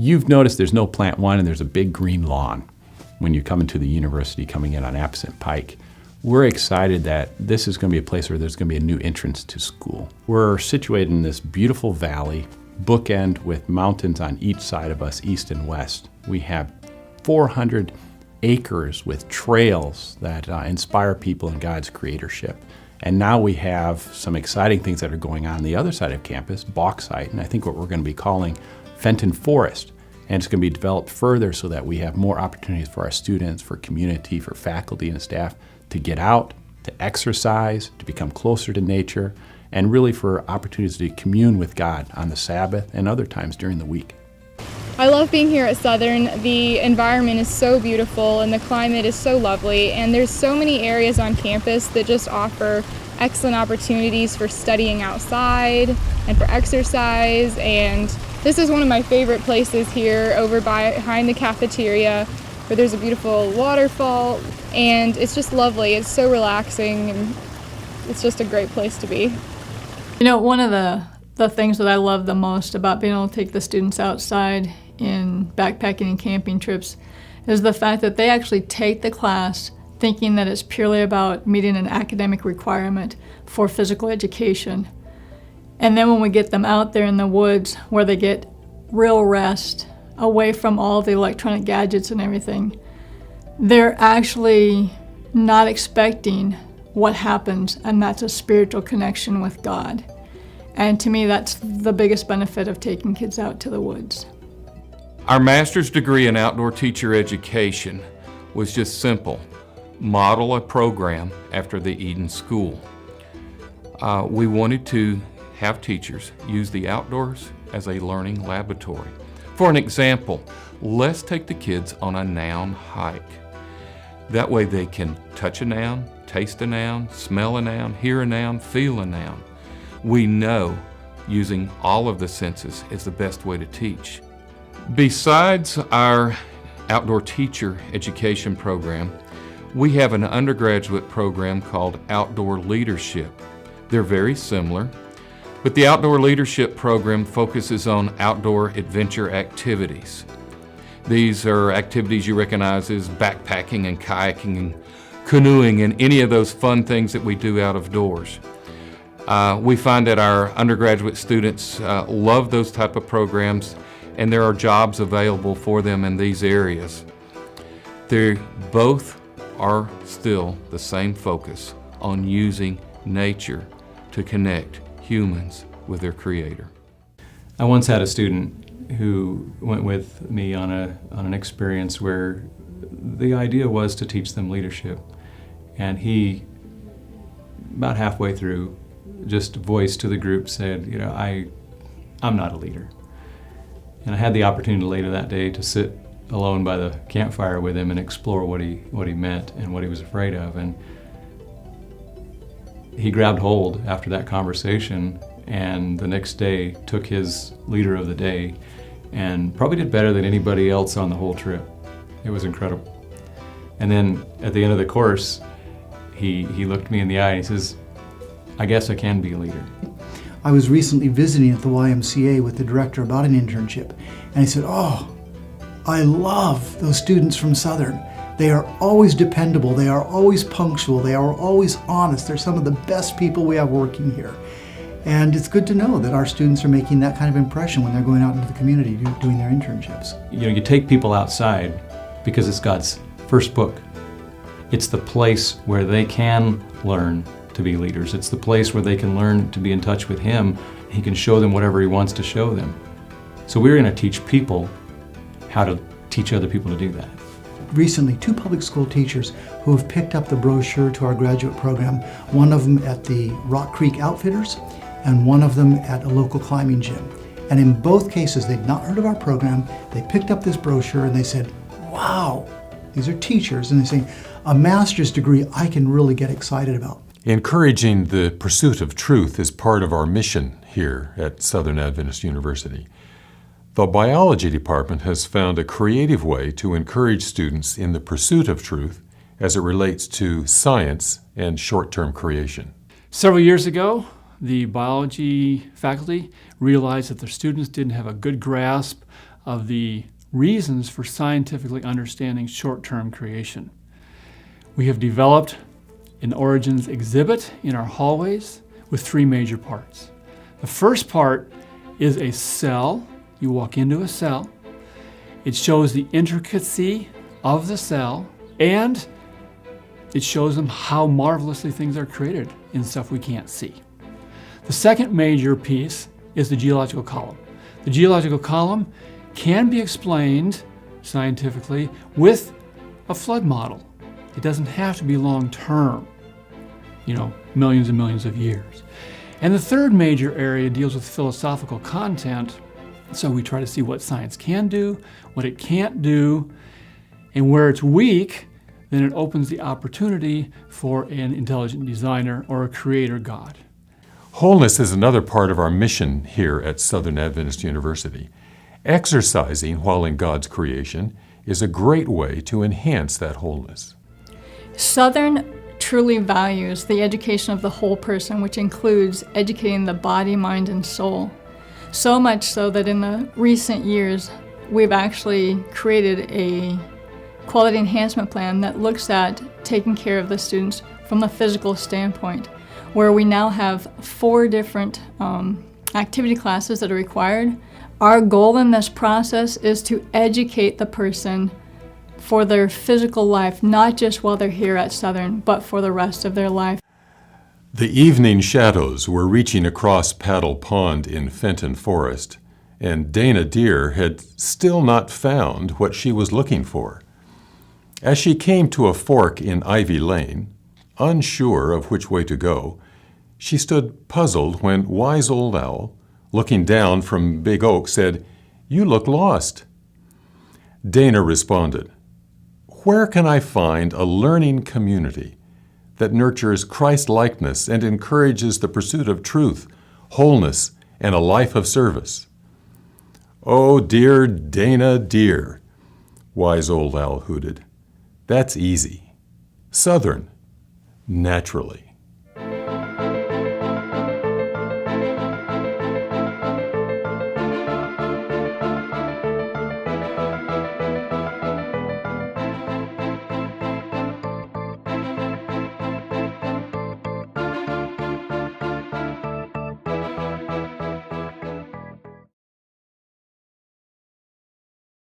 You've noticed there's no Plant One and there's a big green lawn when you come into the university coming in on Appomattox Pike. We're excited that this is going to be a place where there's going to be a new entrance to school. We're situated in this beautiful valley, bookend with mountains on each side of us, east and west. We have 400 acres with trails that inspire people in God's creatorship. And now we have some exciting things that are going on the other side of campus, bauxite, and I think what we're going to be calling Fenton Forest. And it's going to be developed further so that we have more opportunities for our students, for community, for faculty and staff to get out, to exercise, to become closer to nature, and really for opportunities to commune with God on the Sabbath and other times during the week. I love being here at Southern. The environment is so beautiful and the climate is so lovely, and there's so many areas on campus that just offer excellent opportunities for studying outside and for exercise. And this is one of my favorite places here, over behind the cafeteria, where there's a beautiful waterfall, and it's just lovely. It's so relaxing, and it's just a great place to be. You know, one of the things that I love the most about being able to take the students outside in backpacking and camping trips is the fact that they actually take the class thinking that it's purely about meeting an academic requirement for physical education. And then when we get them out there in the woods where they get real rest, away from all the electronic gadgets and everything, they're actually not expecting what happens, and that's a spiritual connection with God. And to me, that's the biggest benefit of taking kids out to the woods. Our master's degree in outdoor teacher education was just simple. Model a program after the Eden School. We wanted to have teachers use the outdoors as a learning laboratory. For an example, let's take the kids on a noun hike. That way they can touch a noun, taste a noun, smell a noun, hear a noun, feel a noun. We know using all of the senses is the best way to teach. Besides our outdoor teacher education program, we have an undergraduate program called Outdoor Leadership. They're very similar, but the Outdoor Leadership program focuses on outdoor adventure activities. These are activities you recognize as backpacking and kayaking and canoeing and any of those fun things that we do out of doors. We find that our undergraduate students love those type of programs, and there are jobs available for them in these areas. They both are still the same focus on using nature to connect humans with their Creator. I once had a student who went with me on an experience where the idea was to teach them leadership. And he, about halfway through, just voiced to the group, said, you know, I'm not a leader. And I had the opportunity later that day to sit alone by the campfire with him and explore what he meant and what he was afraid of. And he grabbed hold after that conversation, and the next day took his leader of the day and probably did better than anybody else on the whole trip. It was incredible. And then at the end of the course, he looked me in the eye and he says, I guess I can be a leader. I was recently visiting at the YMCA with the director about an internship, and he said, oh, I love those students from Southern. They are always dependable, they are always punctual, they are always honest. They're some of the best people we have working here. And it's good to know that our students are making that kind of impression when they're going out into the community doing their internships. You know, you take people outside because it's God's first book. It's the place where they can learn to be leaders. It's the place where they can learn to be in touch with Him. He can show them whatever He wants to show them. So we're going to teach people how to teach other people to do that. Recently, 2 public school teachers who have picked up the brochure to our graduate program, one of them at the Rock Creek Outfitters and one of them at a local climbing gym. And in both cases, they'd not heard of our program. They picked up this brochure and they said, wow, these are teachers. And they say, a master's degree I can really get excited about. Encouraging the pursuit of truth is part of our mission here at Southern Adventist University. The biology department has found a creative way to encourage students in the pursuit of truth as it relates to science and short-term creation. Several years ago, the biology faculty realized that their students didn't have a good grasp of the reasons for scientifically understanding short-term creation. We have developed an origins exhibit in our hallways with 3 major parts. The first part is a cell. You walk into a cell. It shows the intricacy of the cell, and it shows them how marvelously things are created in stuff we can't see. The second major piece is the geological column. The geological column can be explained scientifically with a flood model. It doesn't have to be long-term, millions and millions of years. And the third major area deals with philosophical content. So we try to see what science can do, what it can't do, and where it's weak, then it opens the opportunity for an intelligent designer or a creator God. Wholeness is another part of our mission here at Southern Adventist University. Exercising while in God's creation is a great way to enhance that wholeness. Southern truly values the education of the whole person, which includes educating the body, mind, and soul. So much so that in the recent years, we've actually created a quality enhancement plan that looks at taking care of the students from a physical standpoint, where we now have 4 different activity classes that are required. Our goal in this process is to educate the person for their physical life, not just while they're here at Southern, but for the rest of their life. The evening shadows were reaching across Paddle Pond in Fenton Forest, and Dana Deer had still not found what she was looking for. As she came to a fork in Ivy Lane, unsure of which way to go, she stood puzzled when Wise Old Owl, looking down from Big Oak, said, "You look lost." Dana responded, "Where can I find a learning community that nurtures Christ-likeness and encourages the pursuit of truth, wholeness, and a life of service?" "Oh, dear Dana, dear," Wise Old Owl hooted. "That's easy. Southern, naturally."